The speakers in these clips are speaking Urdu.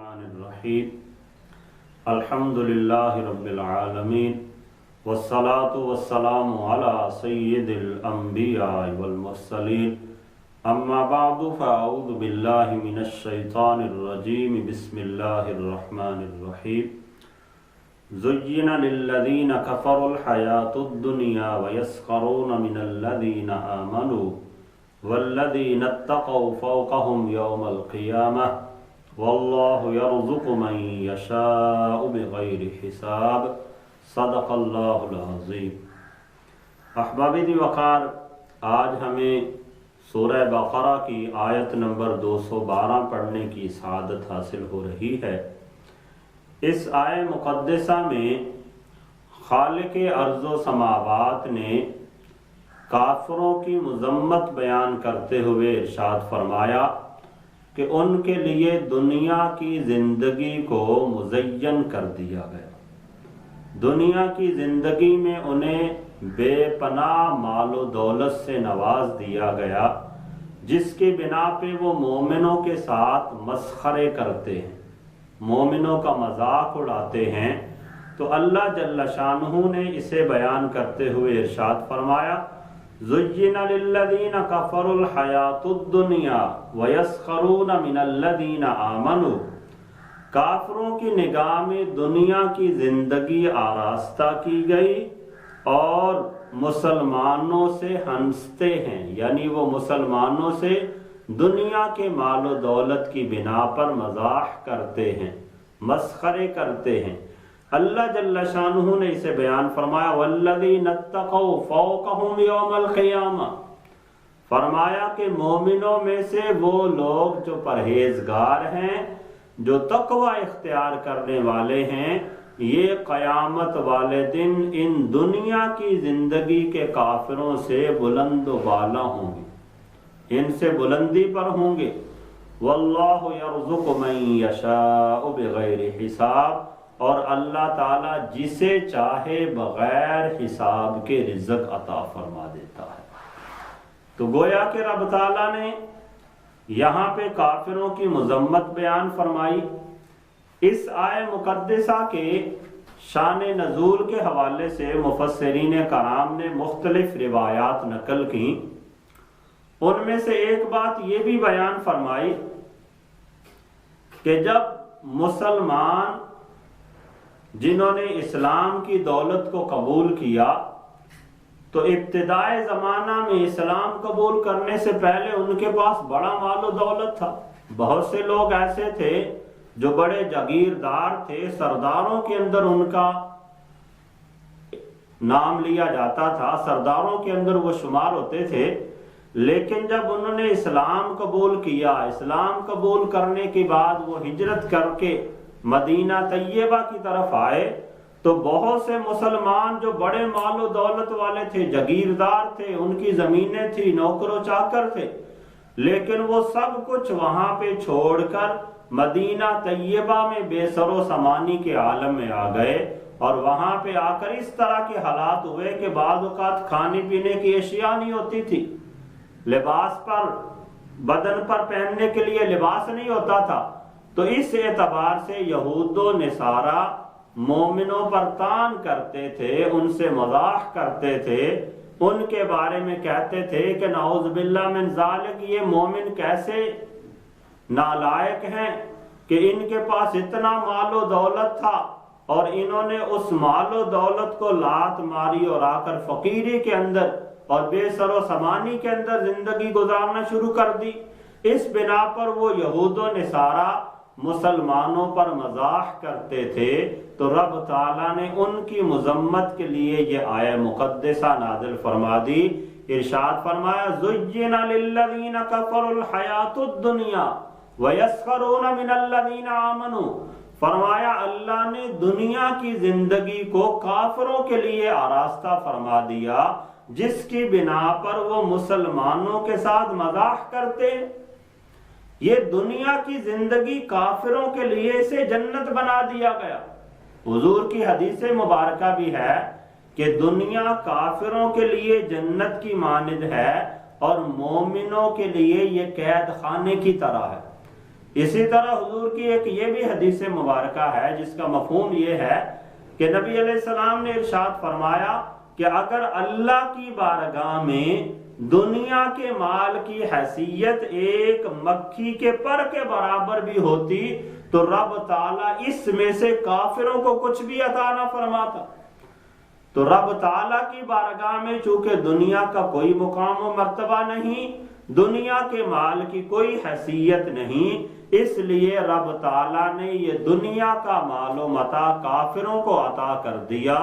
الرحمن الرحیم الحمدللہ رب العالمین والصلاة والسلام علی سید الانبیاء والمرسلین اما بعد فاعوذ باللہ من الشیطان الرجیم بسم اللہ الرحمن الرحیم زین للذین کفروا الحیاة الدنیا ویسخرون من الذین آمنوا والذین اتقوا فوقهم یوم القیامہ واللہ یرزق من یشاء بغیر حساب صدق اللہ العظیم۔ احباب دی وقار، آج ہمیں سورہ بقرہ کی آیت نمبر 212 پڑھنے کی سعادت حاصل ہو رہی ہے۔ اس آیہ مقدسہ میں خالق ارض و سماوات نے کافروں کی مذمت بیان کرتے ہوئے ارشاد فرمایا کہ ان کے لیے دنیا کی زندگی کو مزین کر دیا گیا، دنیا کی زندگی میں انہیں بے پناہ مال و دولت سے نواز دیا گیا، جس کی بنا پہ وہ مومنوں کے ساتھ مسخرے کرتے ہیں، مومنوں کا مذاق اڑاتے ہیں۔ تو اللہ جل شانہ نے اسے بیان کرتے ہوئے ارشاد فرمایا زُيِّنَ لِلَّذِينَ كَفَرُوا الْحَيَاةُ الدُّنْيَا وَيَسْخَرُونَ مِنَ الَّذِينَ آمَنُوا، کافروں کی نگاہ میں دنیا کی زندگی آراستہ کی گئی اور مسلمانوں سے ہنستے ہیں، یعنی وہ مسلمانوں سے دنیا کے مال و دولت کی بنا پر مزاح کرتے ہیں، مسخرے کرتے ہیں۔ اللہ جل شانہ نے اسے بیان فرمایا والذین اتقوا فوقهم یوم القیامہ، فرمایا کہ مومنوں میں سے وہ لوگ جو پرہیزگار ہیں، جو تقوی اختیار کرنے والے ہیں، یہ قیامت والے دن ان دنیا کی زندگی کے کافروں سے بلند و بالا ہوں گے، ان سے بلندی پر ہوں گے۔ واللہ یرزق من یشاء بغیر حساب، اور اللہ تعالیٰ جسے چاہے بغیر حساب کے رزق عطا فرما دیتا ہے۔ تو گویا کہ رب تعالیٰ نے یہاں پہ کافروں کی مذمت بیان فرمائی۔ اس آیہ مقدسہ کے شان نزول کے حوالے سے مفسرین کرام نے مختلف روایات نقل کی۔ ان میں سے ایک بات یہ بھی بیان فرمائی کہ جب مسلمان جنہوں نے اسلام کی دولت کو قبول کیا تو ابتدائے زمانہ میں اسلام قبول کرنے سے پہلے ان کے پاس بڑا مال و دولت تھا۔ بہت سے لوگ ایسے تھے جو بڑے جاگیردار تھے، سرداروں کے اندر ان کا نام لیا جاتا تھا، سرداروں کے اندر وہ شمار ہوتے تھے۔ لیکن جب انہوں نے اسلام قبول کیا، اسلام قبول کرنے کے بعد وہ ہجرت کر کے مدینہ طیبہ کی طرف آئے تو بہت سے مسلمان جو بڑے مال و دولت والے تھے، جاگیردار تھے، ان کی زمینیں تھی، نوکر و چاکر تھے، لیکن وہ سب کچھ وہاں پہ چھوڑ کر مدینہ طیبہ میں بے سر و سامانی کے عالم میں آ گئے، اور وہاں پہ آ کر اس طرح کے حالات ہوئے کہ بعض اوقات کھانے پینے کی اشیاء نہیں ہوتی تھی، لباس پر، بدن پر پہننے کے لیے لباس نہیں ہوتا تھا۔ تو اس اعتبار سے یہود و نصارہ مومنوں پر طعن کرتے تھے، ان سے مزاح کرتے تھے، ان کے بارے میں کہتے تھے کہ نعوذ باللہ من ذالک، یہ مومن کیسے نالائق ہیں کہ ان کے پاس اتنا مال و دولت تھا اور انہوں نے اس مال و دولت کو لات ماری اور آ کر فقیری کے اندر اور بے سر و سامانی کے اندر زندگی گزارنا شروع کر دی۔ اس بنا پر وہ یہود و نصارہ مسلمانوں پر مزاح کرتے تھے۔ تو رب تعالیٰ نے ان کی مذمت کے لیے یہ آیہ مقدسہ نازل فرما دی۔ ارشاد فرمایا زُيِّنَ لِلَّذِينَ كَفَرُوا الْحَيَاةُ الدُّنْيَا وَيَسْخَرُونَ مِنَ الَّذِينَ آمَنُوا، فرمایا اللہ نے دنیا کی زندگی کو کافروں کے لیے آراستہ فرما دیا، جس کی بنا پر وہ مسلمانوں کے ساتھ مزاح کرتے۔ یہ دنیا کی زندگی کافروں کے لیے اسے جنت بنا دیا گیا۔ حضور کی حدیث مبارکہ بھی ہے کہ دنیا کافروں کے لیے جنت کی مانند ہے اور مومنوں کے لیے یہ قید خانے کی طرح ہے۔ اسی طرح حضور کی ایک یہ بھی حدیث مبارکہ ہے جس کا مفہوم یہ ہے کہ نبی علیہ السلام نے ارشاد فرمایا کہ اگر اللہ کی بارگاہ میں دنیا کے مال کی حیثیت ایک مکھی کے پر کے برابر بھی ہوتی تو رب تعالیٰ اس میں سے کافروں کو کچھ بھی عطا نہ فرماتا۔ تو رب تعالیٰ کی بارگاہ میں چونکہ دنیا کا کوئی مقام و مرتبہ نہیں، دنیا کے مال کی کوئی حیثیت نہیں، اس لیے رب تعالیٰ نے یہ دنیا کا مال و متاع کافروں کو عطا کر دیا،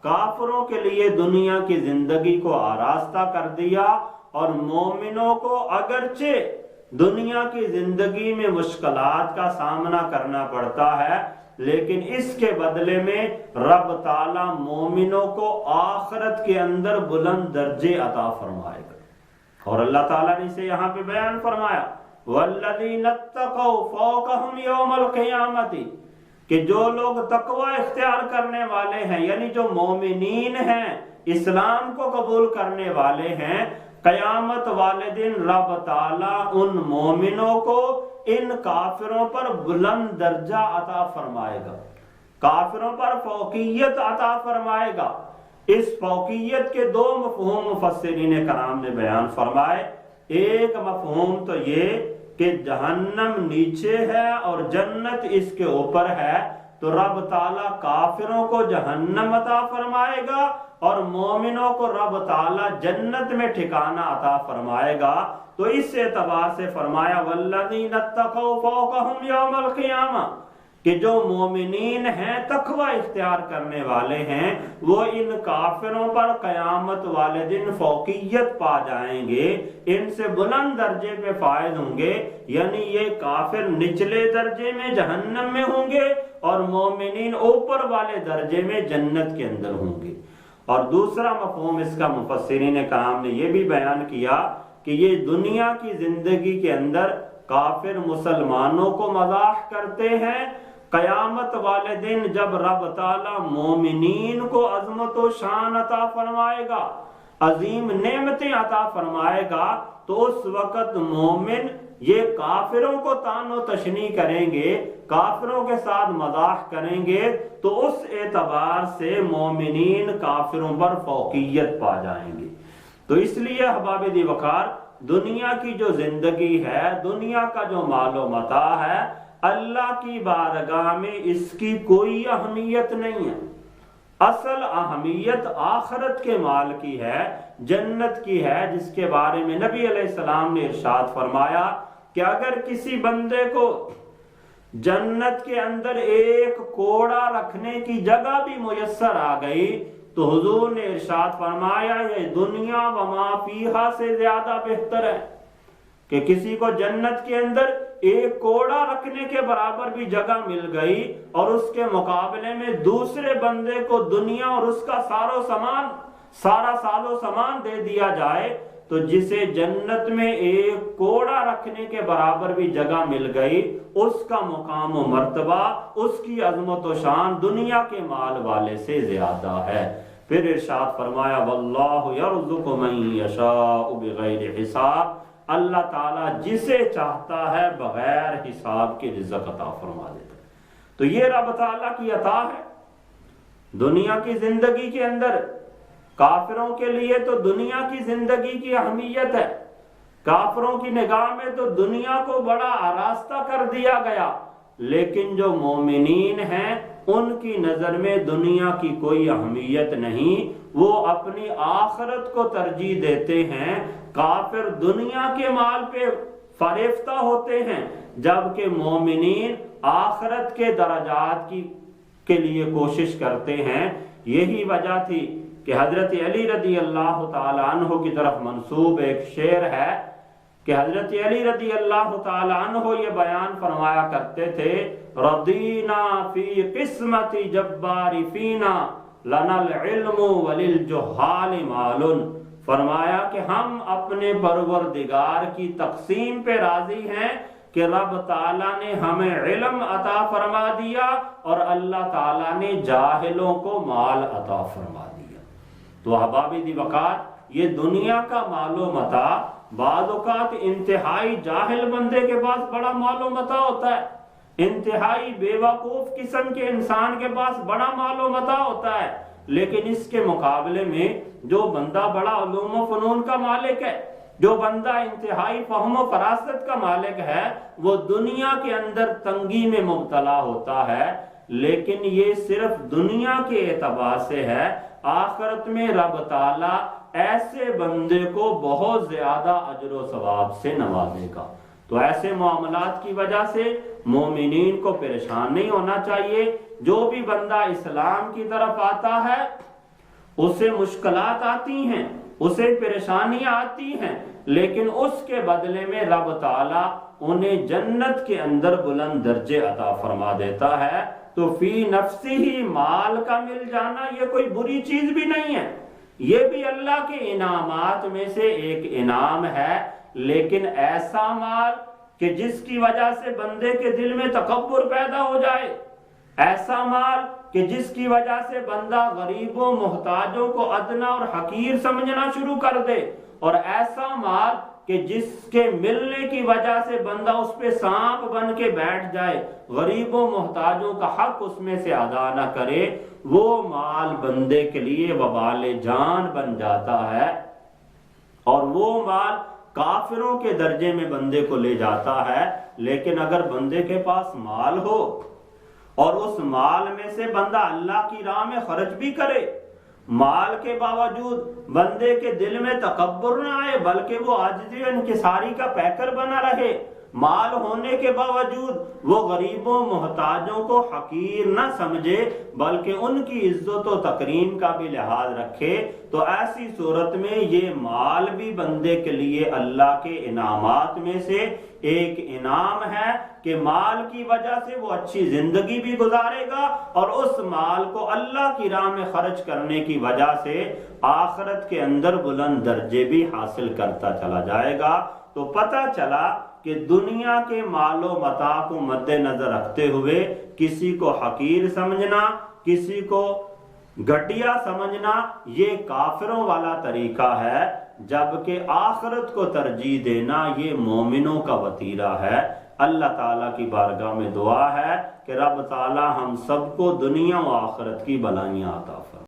کافروں کے لیے دنیا کی زندگی کو آراستہ کر دیا، اور مومنوں کو اگرچہ دنیا کی زندگی میں مشکلات کا سامنا کرنا پڑتا ہے لیکن اس کے بدلے میں رب تعالیٰ مومنوں کو آخرت کے اندر بلند درجے عطا فرمائے گا۔ اور اللہ تعالیٰ نے اسے یہاں پہ بیان فرمایا وَالَّذِينَ اتَّقَوْا فَوْقَهُمْ يَوْمَ الْقِيَامَةِ کہ جو لوگ تقوی اختیار کرنے والے ہیں، یعنی جو مومنین ہیں، اسلام کو قبول کرنے والے ہیں، قیامت والے دن رب تعالیٰ ان مومنوں کو ان کافروں پر بلند درجہ عطا فرمائے گا، کافروں پر فوقیت عطا فرمائے گا۔ اس فوقیت کے دو مفہوم مفسرین کرام نے بیان فرمائے۔ ایک مفہوم تو یہ کہ جہنم نیچے ہے اور جنت اس کے اوپر ہے، تو رب تعالیٰ کافروں کو جہنم عطا فرمائے گا اور مومنوں کو رب تعالیٰ جنت میں ٹھکانہ عطا فرمائے گا۔ تو اس اعتبار سے فرمایا وَالَّذِينَ اتَّقَوْا فَوْقَهُمْ يَوْمَ الْقِيَامَةِ کہ جو مومنین ہیں، تقوی اختیار کرنے والے ہیں، وہ ان کافروں پر قیامت والے دن فوقیت پا جائیں گے، ان سے بلند درجے پہ فائز ہوں گے، یعنی یہ کافر نچلے درجے میں جہنم میں ہوں گے اور مومنین اوپر والے درجے میں جنت کے اندر ہوں گے۔ اور دوسرا مفہوم اس کا مفسرین کرام نے یہ بھی بیان کیا کہ یہ دنیا کی زندگی کے اندر کافر مسلمانوں کو مزاح کرتے ہیں، قیامت والے دن جب رب تعالیٰ مومنین کو عظمت و شان عطا فرمائے گا، عظیم نعمتیں عطا فرمائے گا، تو اس وقت مومن یہ کافروں کو طعن و تشنیع کریں گے، کافروں کے ساتھ مزاح کریں گے، تو اس اعتبار سے مومنین کافروں پر فوقیت پا جائیں گے۔ تو اس لیے احباب دی وقار دنیا کی جو زندگی ہے، دنیا کا جو مال و متاع ہے، اللہ کی بارگاہ میں اس کی کوئی اہمیت نہیں ہے۔ اصل اہمیت آخرت کے مال کی ہے، جنت کی ہے، جس کے بارے میں نبی علیہ السلام نے ارشاد فرمایا کہ اگر کسی بندے کو جنت کے اندر ایک کوڑا رکھنے کی جگہ بھی میسر آ گئی تو حضور نے ارشاد فرمایا یہ دنیا وما فیہا سے زیادہ بہتر ہے کہ کسی کو جنت کے اندر ایک کوڑا رکھنے کے برابر بھی جگہ مل گئی اور اس کے مقابلے میں دوسرے بندے کو دنیا اور اس کا سارا ساز و سامان دے دیا جائے، تو جسے جنت میں ایک کوڑا رکھنے کے برابر بھی جگہ مل گئی، اس کا مقام و مرتبہ، اس کی عظمت و شان دنیا کے مال والے سے زیادہ ہے۔ پھر ارشاد فرمایا واللہ یرزق من یشاء بغیر حساب، اللہ تعالیٰ جسے چاہتا ہے بغیر حساب کے رزق عطا فرما دیتا ہے۔ تو یہ رب تعالیٰ کی عطا ہے دنیا کی زندگی کے اندر۔ کافروں کے لیے تو دنیا کی زندگی کی اہمیت ہے، کافروں کی نگاہ میں تو دنیا کو بڑا آراستہ کر دیا گیا، لیکن جو مومنین ہیں ان کی نظر میں دنیا کی کوئی اہمیت نہیں، وہ اپنی آخرت کو ترجیح دیتے ہیں۔ کافر دنیا کے مال پہ فریفتہ ہوتے ہیں، جبکہ مومنین آخرت کے درجات کے لیے کوشش کرتے ہیں۔ یہی وجہ تھی کہ حضرت علی رضی اللہ تعالی عنہ کی طرف منسوب ایک شعر ہے کہ حضرت علی رضی اللہ تعالی عنہ یہ بیان فرمایا کرتے تھے رضینا فی قسمت جبار فینا لنا العلم وللجہال مال، فرمایا کہ ہم اپنے پروردگار کی تقسیم پہ راضی ہیں کہ رب تعالیٰ نے ہمیں علم عطا فرما دیا اور اللہ تعالیٰ نے جاہلوں کو مال عطا فرما دیا۔ تو احباب دی وقار یہ دنیا کا مال و متاع بعض اوقات انتہائی جاہل بندے کے پاس بڑا مال و متاع ہوتا ہے، انتہائی بیوقوف قسم کے انسان کے پاس بڑا مال و متاع ہوتا ہے، لیکن اس کے مقابلے میں جو بندہ بڑا علوم و فنون کا مالک ہے، جو بندہ انتہائی فہم و فراست کا مالک ہے، وہ دنیا کے اندر تنگی میں مبتلا ہوتا ہے، لیکن یہ صرف دنیا کے اعتبار سے ہے۔ آخرت میں رب تعالیٰ ایسے بندے کو بہت زیادہ اجر و ثواب سے نوازے گا۔ تو ایسے معاملات کی وجہ سے مومنین کو پریشان نہیں ہونا چاہیے۔ جو بھی بندہ اسلام کی طرف آتا ہے اسے مشکلات آتی ہیں، اسے پریشانیاں آتی ہیں، لیکن اس کے بدلے میں رب تعالیٰ انہیں جنت کے اندر بلند درجے عطا فرما دیتا ہے۔ تو فی نفسی ہی مال کا مل جانا یہ کوئی بری چیز بھی نہیں ہے، یہ بھی اللہ کے انعامات میں سے ایک انعام ہے، لیکن ایسا مال کہ جس کی وجہ سے بندے کے دل میں تکبر پیدا ہو جائے، ایسا مال کہ جس کی وجہ سے بندہ غریبوں محتاجوں کو ادنا اور حقیر سمجھنا شروع کر دے، اور ایسا مال کہ جس کے ملنے کی وجہ سے بندہ اس پہ سانپ بن کے بیٹھ جائے، غریبوں محتاجوں کا حق اس میں سے ادا نہ کرے، وہ مال بندے کے لیے وبال جان بن جاتا ہے، اور وہ مال کافروں کے درجے میں بندے کو لے جاتا ہے۔ لیکن اگر بندے کے پاس مال ہو اور اس مال میں سے بندہ اللہ کی راہ میں خرچ بھی کرے، مال کے باوجود بندے کے دل میں تکبر نہ آئے بلکہ وہ عاجزی و انکساری کا پیکر بنا رہے، مال ہونے کے باوجود وہ غریبوں محتاجوں کو حقیر نہ سمجھے بلکہ ان کی عزت و تکریم کا بھی لحاظ رکھے، تو ایسی صورت میں یہ مال بھی بندے کے لیے اللہ کے انعامات میں سے ایک انعام ہے کہ مال کی وجہ سے وہ اچھی زندگی بھی گزارے گا، اور اس مال کو اللہ کی راہ میں خرچ کرنے کی وجہ سے آخرت کے اندر بلند درجے بھی حاصل کرتا چلا جائے گا۔ تو پتہ چلا کہ دنیا کے مال و متاع کو مد نظر رکھتے ہوئے کسی کو حقیر سمجھنا، کسی کو گھٹیا سمجھنا، یہ کافروں والا طریقہ ہے، جبکہ آخرت کو ترجیح دینا یہ مومنوں کا وتیرہ ہے۔ اللہ تعالیٰ کی بارگاہ میں دعا ہے کہ رب تعالیٰ ہم سب کو دنیا و آخرت کی بلائیاں عطا فرمائے۔